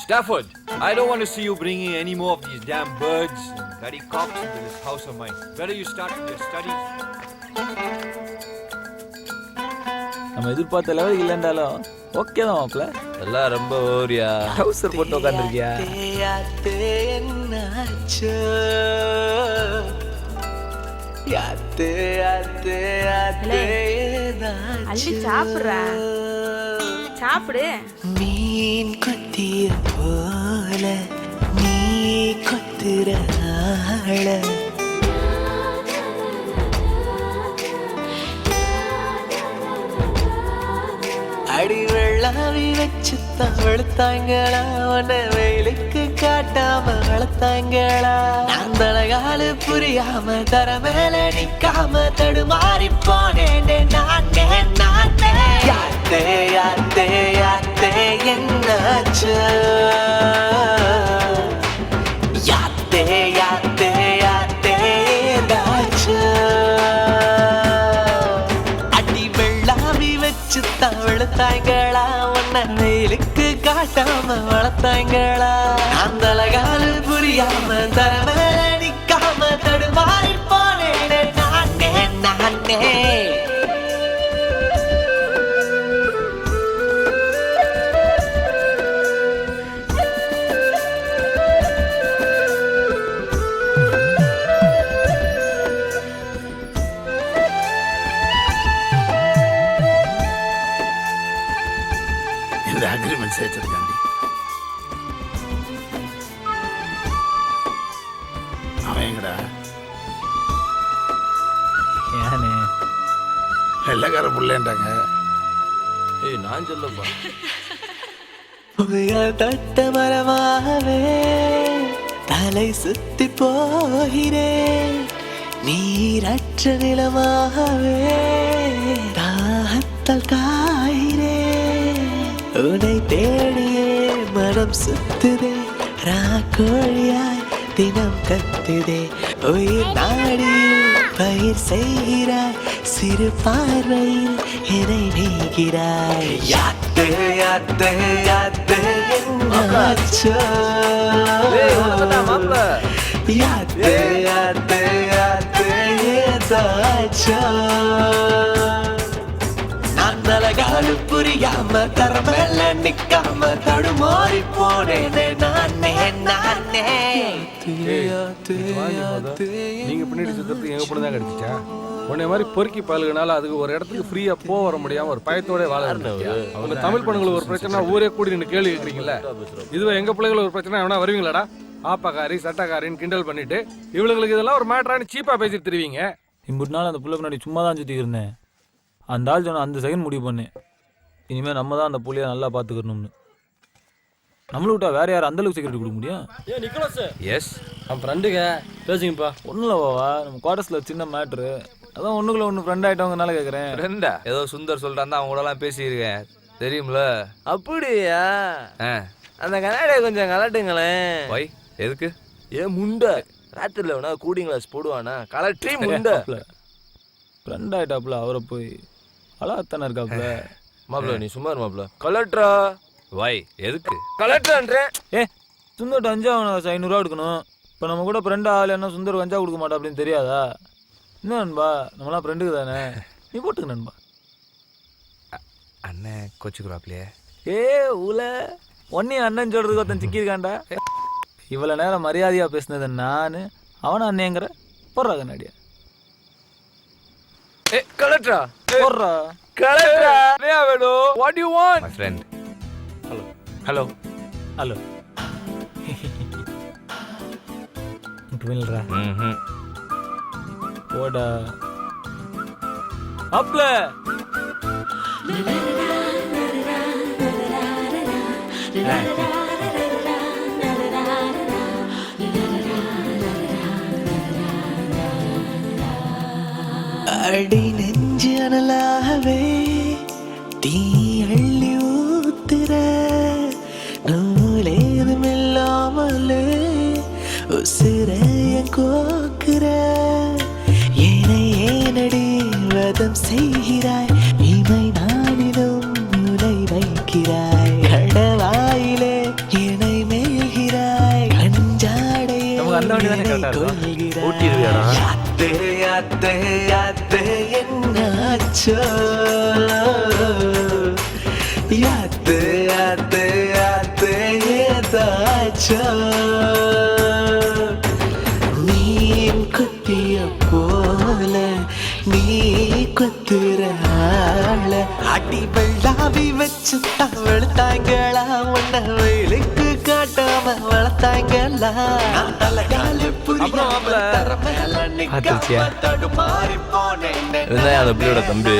Stafford, I don't want to see you bringing any more of these damn birds and bloody cocks into this house of mine. Better you start with your studies. நம்ம எதிர்பார்த்த லெவலுக்கு இல்லைன்றாலும் okay தான் மாப்பிள்ள. எல்லாம் ரொம்ப ஓரியா Housel போட்டு உட்காந்துருக்கியா? அள்ளி சாப்பிடுற சாப்பிடு. மீன் கொத்திய போல நீ கொத்துற ஆள அடி வெள்ளாவி வச்சு வளர்த்தாங்களா உன்னை வெயிலுக்கு காட்டாம வளர்த்தாங்களா அந்த அழகாலு புரியாம தர மேல நிக்காம தடுமாறி போனேன் நானே நானே யாத்தே யாத்தே யாத்தே என்னாச்சு யாத்தே யாத்தே யாத்தே ஏதாச்சு அடி வெள்ளாவி வச்சு வளர்த்தாங்களா உன்னை வெயிலுக்கு காட்டாம வளர்த்தாங்களா அந்த அழகாலு புரியாம தர மேல நிக்காம தடுமாறி போனேன் நானே நானே அக்ரிமெண்ட் சேர்த்திருக்காண்டி அவன் எங்கடா? ஏனே வெள்ளக்கார புள்ளேன்டாங்க. ஏய் நான் சொல்லப்பா. தட்ட மரமாகவே தலை சுத்தி போகிறேன் நீரற்ற நிலமாகவே தாகத்தால் காகிறேன் உன்னை தேடியே மனம் சுத்துதே ராக்கோழியாய் தினம் கத்துதே உயிர் நாடியில் பயிர் செய்கிறாய் சிறு பார்வையில் என்னை நீகிறாய் யாத்து யாத்து யாத்து என்னாச்சோ யாத்து யாத்து யாத்து ஏதாச்சோ நான் அழகாலு புரியாம தரமேல நிக்காம தடுமாறி போனேனே நானே நானே நீங்க பின்னாடி சுத்தத்துக்கு எங்க பொண்ணு தான் கிடைச்சிச்சா? உன்னை மாதிரி பொறுக்கி பழகுனால அதுக்கு ஒரு இடத்துக்கு ஃப்ரீயா போக வர முடியாம ஒரு பயத்தோட வாழ அவங்க தமிழ் பொண்ணுங்களுக்கு ஒரு பிரச்சனை ஊரே கூடி நின்று கேள்வி கேட்குறீங்களா? இதுவே எங்க பிள்ளைகளுக்கு ஒரு பிரச்சனை எவனா வருவீங்களாடா? ஆப்பாக்காரி சட்டக்காரின்னு கிண்டல் பண்ணிட்டு இவளுங்களுக்கு இதெல்லாம் ஒரு மேட்டரானு சீப்பா பேசிட்டு திருவீங்க. இம்புட்டு நாள் அந்த புள்ள பின்னாடி சும்மா தான் சுற்றிக்கு இருந்தேன். அந்த ஆள் சொன்ன அந்த செகண்ட் முடிவு பண்ணேன், இனிமேல் நம்ம தான் அந்த புள்ளையை நல்லா பார்த்துக்கணும்னு. நம்மளை விட்டா வேற யாரும் அந்தளவுக்கு செக்யூரிட்டி கொடுக்க முடியும்? ஏன் நிக்கோலஸ்? எஸ், அவன் ஃப்ரெண்டுங்க பேசுங்கப்பா. ஒன்றும் இல்லைவா, நம்ம குவார்டர்ஸில் சின்ன மேட்ரு, அதான் ஒன்றுக்குள்ள ஒன்று ஃப்ரெண்ட் ஆகிட்டவங்கனால கேட்குறேன். ஃப்ரெண்டா? ஏதோ சுந்தர் சொல்லிட்டான் அவங்க கூட எல்லாம் பேசியிருக்கேன் தெரியும்ல. அப்படியா? அந்த கண்ணாடியை கொஞ்சம் கலட்டுங்களேன். வை எதுக்கு? ஏன் முண்டை ராத்திரில வேணா கூலிங் கிளாஸ் போடுவானா? கலட்டி முண்டை ஃப்ரெண்ட் ஆகிட்டாப்புல, அவரை போய் அழகாத்தானே இருக்காப்புல. மாப்பிள்ள நீ சும்மா மாப்பிள்ள கலெக்டரா? வை எதுக்கு? கலெக்டர்ன்றேன். சுந்தர் 500 எடுக்கணும். இப்போ நம்ம கூட ஃப்ரெண்ட் ஆகல என்ன சுந்தர் 5 கொடுக்க மாட்டா அப்படின்னு தெரியாதா? என்ன நண்பா, நம்மளாம் ஃப்ரெண்டுக்கு தானே, நீ போட்டுக்க நண்பா. அண்ணன் கோச்சுக்குறாப்லையே. உல ஒன்னையும் அண்ணன் சொல்றதுக்கு ஒருத்தன் சிக்கியிருக்காண்டா. இவ்வளோ நேரம் மரியாதையா பேசினது நான், அவனை அண்ணேங்கிற போடுறா கண்ணாடியா. கலெக்டரா? போடுறா கலெக்டரா? வேணும். What do you want? My friend. Hello. Hello. Hello. இல்லைடா போடா அப்ல. அடி நெஞ்சு அனலாகவே தீ அள்ளி ஊத்துற நூலேதும் இல்லாமலே உசிரைய கோக்குற ஏனை ஏனடி வதம் செய்கிறாய் இமை நானிலும் வைக்கிறாய் கடவாயிலே என்னை மேய்கிறாய் கஞ்சாடையே நமக்கு அந்த வண்டி தானே correct ஆ இருக்கும். ஓட்டிடுவியாடா? யாத்தே யாத்தே யாத்தே என்னாச்சோ யாத்தே யாத்தே யாத்தே ஏதாச்சோ மீன் குத்திய போல நீ குத்துற ஆள அடி வெள்ளாவி வச்சு வெளுத்தாங்களா உன்ன வெயிலுக்கு காட்டாம வளர்த்தாங்களா நான் தலைகாலு அப்புறம் மாப்பிள. புரிய தடுமாறி போனேன் இதுதான் அந்த பிள்ளையோட தம்பி.